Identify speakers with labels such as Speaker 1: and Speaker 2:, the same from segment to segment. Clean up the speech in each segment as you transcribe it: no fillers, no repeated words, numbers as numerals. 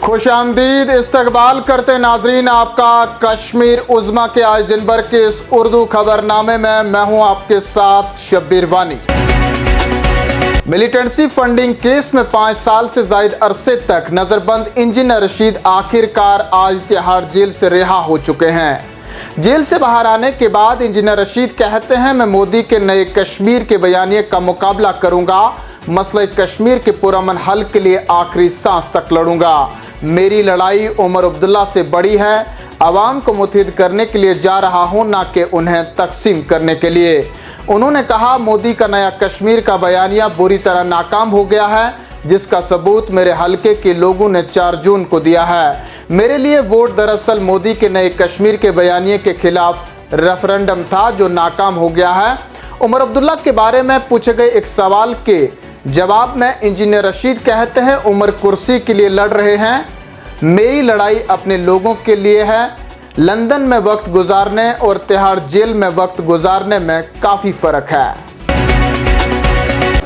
Speaker 1: खुशामदीद इस्तकबाल करते नाजरीन आपका कश्मीर उज़्मा के आज दिन भर के इस उर्दू खबरनामे में मैं हूं आपके साथ शब्बीर वानी। मिलिटेंसी फंडिंग केस में 5 साल से जायद अरसे तक नजरबंद इंजीनियर रशीद आखिरकार आज तिहाड़ जेल से रिहा हो चुके हैं। जेल से बाहर आने के बाद इंजीनियर रशीद कहते हैं, मैं मोदी के नए कश्मीर के बयानिए का मुकाबला करूंगा, मसला कश्मीर के पुरअमन हल के लिए आखिरी सांस तक लड़ूंगा। मेरी लड़ाई उमर अब्दुल्ला से बड़ी है, आवाम को मुत्तहिद करने के लिए जा रहा हूं, ना कि उन्हें तकसीम करने के लिए। उन्होंने कहा, मोदी का नया कश्मीर का बयानिया बुरी तरह नाकाम हो गया है, जिसका सबूत मेरे हलके के लोगों ने 4 जून को दिया है। मेरे लिए वोट दरअसल मोदी के नए कश्मीर के बयानिए के खिलाफ रेफरेंडम था, जो नाकाम हो गया है। उमर अब्दुल्ला के बारे में पूछे गए एक सवाल के जवाब में इंजीनियर रशीद कहते हैं, उमर कुर्सी के लिए लड़ रहे हैं, मेरी लड़ाई अपने लोगों के लिए है। लंदन में वक्त गुजारने और तिहाड़ जेल में वक्त गुजारने में काफ़ी फ़र्क है।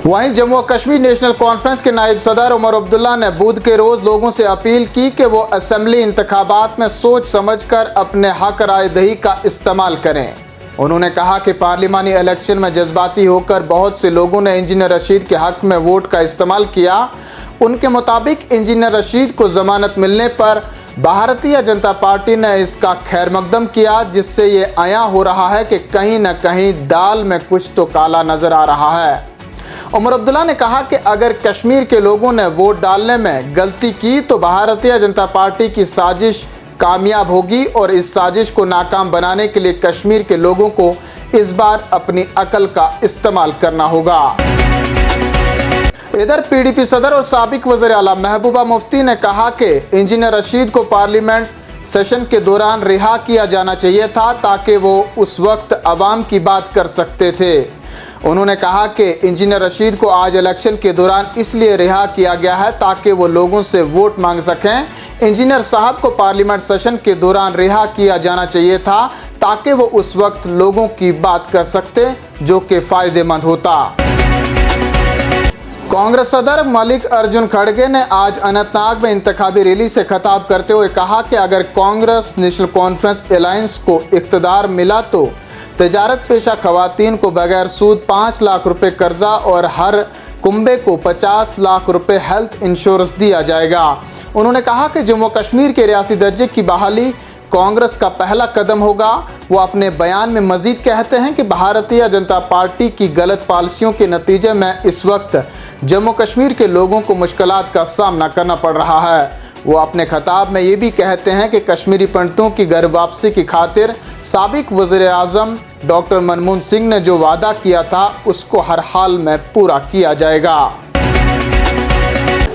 Speaker 1: वहीं जम्मू और कश्मीर नेशनल कॉन्फ्रेंस के नायब सदर उमर अब्दुल्ला ने बुध के रोज़ लोगों से अपील की कि वो असेंबली इंतखाबात में सोच समझकर अपने हक राय दही का इस्तेमाल करें। उन्होंने कहा कि पार्लिमानी इलेक्शन में जज्बाती होकर बहुत से लोगों ने इंजीनियर रशीद के हक में वोट का इस्तेमाल किया। उनके मुताबिक इंजीनियर रशीद को जमानत मिलने पर भारतीय जनता पार्टी ने इसका खैर मकदम किया, जिससे ये आया हो रहा है कि कहीं न कहीं दाल में कुछ तो काला नज़र आ रहा है। उमर अब्दुल्ला ने कहा कि अगर कश्मीर के लोगों ने वोट डालने में गलती की तो भारतीय जनता पार्टी की साजिश कामयाब होगी और इस साजिश को नाकाम बनाने के लिए कश्मीर के लोगों को इस बार अपनी अकल का इस्तेमाल करना होगा। इधर पीडीपी सदर और साबिक वज़ीर आला महबूबा मुफ्ती ने कहा कि इंजीनियर रशीद को पार्लियामेंट सेशन के दौरान रिहा किया जाना चाहिए था, ताकि वो उस वक्त अवाम की बात कर सकते थे। उन्होंने कहा कि इंजीनियर रशीद को आज इलेक्शन के दौरान इसलिए रिहा किया गया है ताकि वो लोगों से वोट मांग सकें। इंजीनियर साहब को पार्लियामेंट सेशन के दौरान रिहा किया जाना चाहिए था, ताकि वो उस वक्त लोगों की बात कर सकते, जो कि फ़ायदेमंद होता। कांग्रेस सदर मल्लिकार्जुन खड़गे ने आज अनंतनाग में इंतखाबी रैली से खिताब करते हुए कहा कि अगर कांग्रेस नेशनल कॉन्फ्रेंस अलायंस को इक़्तिदार मिला तो तजारत पेशा खवातीन को बगैर सूद 5 लाख रुपए कर्जा और हर कुंबे को 50 लाख रुपए हेल्थ इंश्योरेंस दिया जाएगा। उन्होंने कहा कि जम्मू कश्मीर के रियासी दर्जे की बहाली कांग्रेस का पहला कदम होगा। वो अपने बयान में मजीद कहते हैं कि भारतीय जनता पार्टी की गलत पॉलिसियों के नतीजे में इस वक्त जम्मू कश्मीर के लोगों को मुश्किलात का सामना करना पड़ रहा है। वो अपने खिताब में ये भी कहते हैं कि कश्मीरी पंडितों की घर वापसी की खातिर साबिक वज़ीर आज़म डॉक्टर मनमोहन सिंह ने जो वादा किया था, उसको हर हाल में पूरा किया जाएगा।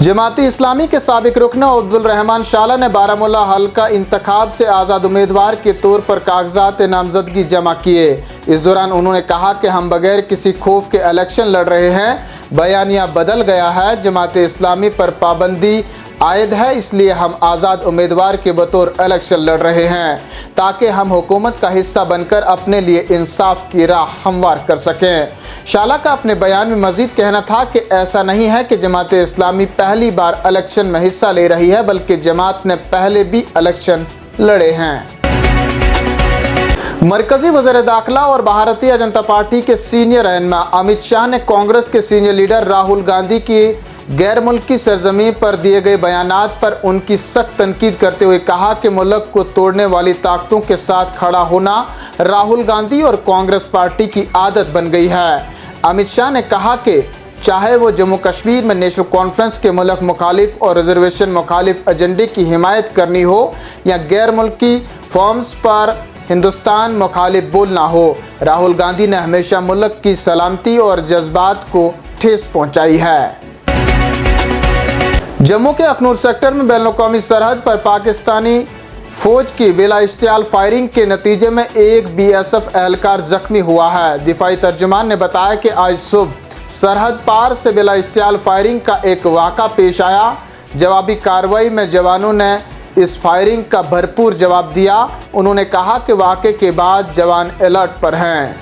Speaker 1: जमाती इस्लामी के साबिक रुकन अब्दुल रहमान शाला ने बारामूला हल्का इंतखाब से आज़ाद उम्मीदवार के तौर पर कागजात नामजदगी जमा किए। इस दौरान उन्होंने कहा कि हम बगैर किसी खौफ के इलेक्शन लड़ रहे हैं। बयानिया बदल गया है, जमात इस्लामी पर पाबंदी आयद है, इसलिए हम आज़ाद उम्मीदवार के बतौर इलेक्शन लड़ रहे हैं, ताकि हम हुकूमत का हिस्सा बनकर अपने लिए इंसाफ की राह हमवार कर सकें। शाला का अपने बयान में मजीद कहना था कि ऐसा नहीं है कि जमात इस्लामी पहली बार इलेक्शन में हिस्सा ले रही है, बल्कि जमात ने पहले भी इलेक्शन लड़े हैं। मरकजी वज़ीर दाखिला और भारतीय जनता पार्टी के सीनियर रहनुमा अमित शाह ने कांग्रेस के सीनियर लीडर राहुल गांधी की गैर मुल्की सरजमीन पर दिए गए बयानात पर उनकी सख्त तनकीद करते हुए कहा कि मुल्क को तोड़ने वाली ताकतों के साथ खड़ा होना राहुल गांधी और कांग्रेस पार्टी की आदत बन गई है। अमित शाह ने कहा कि चाहे वो जम्मू कश्मीर में नेशनल कॉन्फ्रेंस के मुल्क मुखालिफ और रिजर्वेशन मुखालिफ एजेंडे की हिमायत करनी हो या गैर मुल्की फॉर्म्स पर हिंदुस्तान मुखालिफ बोलना हो, राहुल गांधी ने हमेशा मुल्क की सलामती और जज्बात को ठेस पहुँचाई है। जम्मू के अखनूर सेक्टर में बैनुल-अक़वामी सरहद पर पाकिस्तानी फौज की बिला इश्तियाल फायरिंग के नतीजे में एक बीएसएफ एहलकार जख्मी हुआ है। दिफाई तर्जुमान ने बताया कि आज सुबह सरहद पार से बिला इश्तियाल फायरिंग का एक वाक़ा पेश आया। जवाबी कार्रवाई में जवानों ने इस फायरिंग का भरपूर जवाब दिया। उन्होंने कहा कि वाक़े के बाद जवान अलर्ट पर हैं।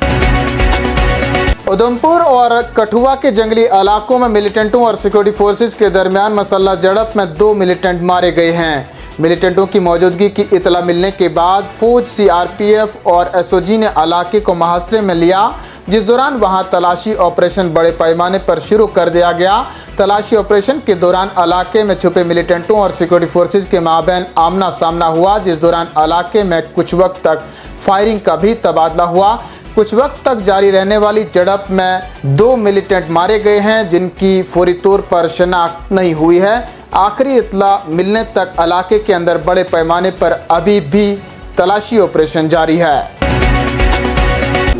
Speaker 1: उधमपुर और कठुआ के जंगली इलाकों में मिलिटेंटों और सिक्योरिटी फोर्सेस के दरमियान मसल्ला झड़प में 2 मिलिटेंट मारे गए हैं। मिलिटेंटों की मौजूदगी की इतला मिलने के बाद फौज, सीआरपीएफ और एसओजी ने इलाके को मुहासरे में लिया, जिस दौरान वहां तलाशी ऑपरेशन बड़े पैमाने पर शुरू कर दिया गया। तलाशी ऑपरेशन के दौरान इलाके में छुपे मिलिटेंटों और सिक्योरिटी फोर्सेस के माबैन आमना सामना हुआ, जिस दौरान इलाके में कुछ वक्त तक फायरिंग का भी तबादला हुआ। कुछ वक्त तक जारी रहने वाली झड़प में 2 मिलिटेंट मारे गए हैं, जिनकी फौरी तौर पर शनाख्त नहीं हुई है। आखिरी इत्तला मिलने तक इलाके के अंदर बड़े पैमाने पर अभी भी तलाशी ऑपरेशन जारी है।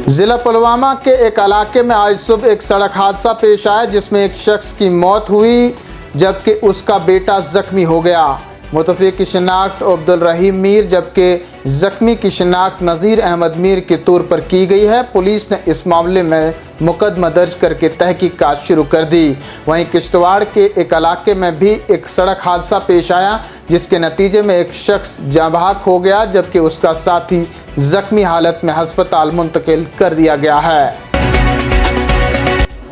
Speaker 1: जिला पुलवामा के एक इलाके में आज सुबह एक सड़क हादसा पेश आया, जिसमें एक शख्स की मौत हुई जबकि उसका बेटा जख्मी हो गया। मुतवफ़्फ़ी की शिनाख्त अब्दुल रहीम मीर जबकि ज़ख्मी की शिनाख्त नज़ीर अहमद मीर के तौर पर की गई है। पुलिस ने इस मामले में मुकदमा दर्ज करके तहकीकात शुरू कर दी। वहीं किश्तवाड़ के एक इलाके में भी एक सड़क हादसा पेश आया, जिसके नतीजे में एक शख्स जाँ बहक हो गया जबकि उसका साथी ज़ख्मी हालत में अस्पताल मुंतकिल कर दिया गया है।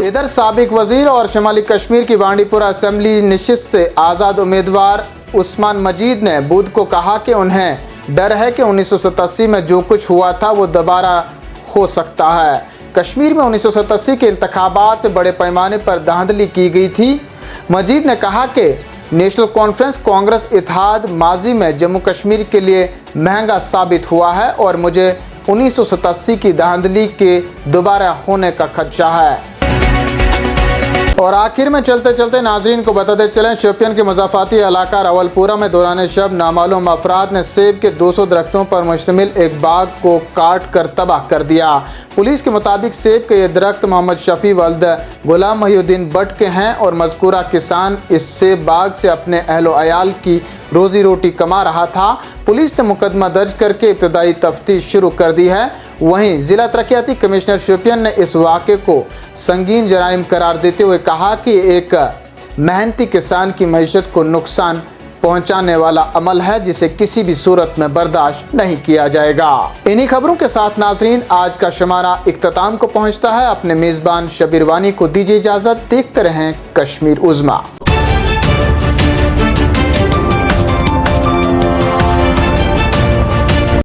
Speaker 1: इधर साबिक वज़ीर और शुमाली कश्मीर की बांडीपुरा असेंबली नशिस्त से आज़ाद उम्मीदवार उस्मान मजीद ने बुध को कहा कि उन्हें डर है कि 1987 में जो कुछ हुआ था वो दोबारा हो सकता है। कश्मीर में 1987 के इंतखाबात में बड़े पैमाने पर धांधली की गई थी। मजीद ने कहा कि नेशनल कॉन्फ्रेंस कांग्रेस इत्तेहाद माजी में जम्मू कश्मीर के लिए महंगा साबित हुआ है और मुझे 1987 की धांधली के दोबारा होने का खदशा है। और आखिर में चलते चलते नाजरीन को बताते चलें, शोपियान के मज़ाफ़ाती इलाका रावलपुरा में दौरान शब नामालूम अफराद ने सेब के 200 दरख्तों पर मुश्तमिल एक बाग को काट कर तबाह कर दिया। पुलिस के मुताबिक सेब के ये दरख्त मोहम्मद शफी वल्द गुलाम मोहिउद्दीन भट्ट के हैं और मज़कूरा किसान इस सेब बाग से अपने अहलो अयाल की रोज़ी रोटी कमा रहा था। पुलिस ने मुकदमा दर्ज करके इब्तदाई तफ्तीश शुरू कर दी है। वहीं ज़िला तरक्याती कमिश्नर शोपियान ने इस वाक़े को संगीन जराइम करार देते हुए कहा कि एक मेहनती किसान की मईशत को नुकसान पहुंचाने वाला अमल है, जिसे किसी भी सूरत में बर्दाश्त नहीं किया जाएगा। इन्हीं खबरों के साथ नाजरीन आज का शुमारा इख्तिताम को पहुंचता है। अपने मेज़बान शबीर वानी को दीजिए इजाज़त। देखते रहें कश्मीर उज़्मा।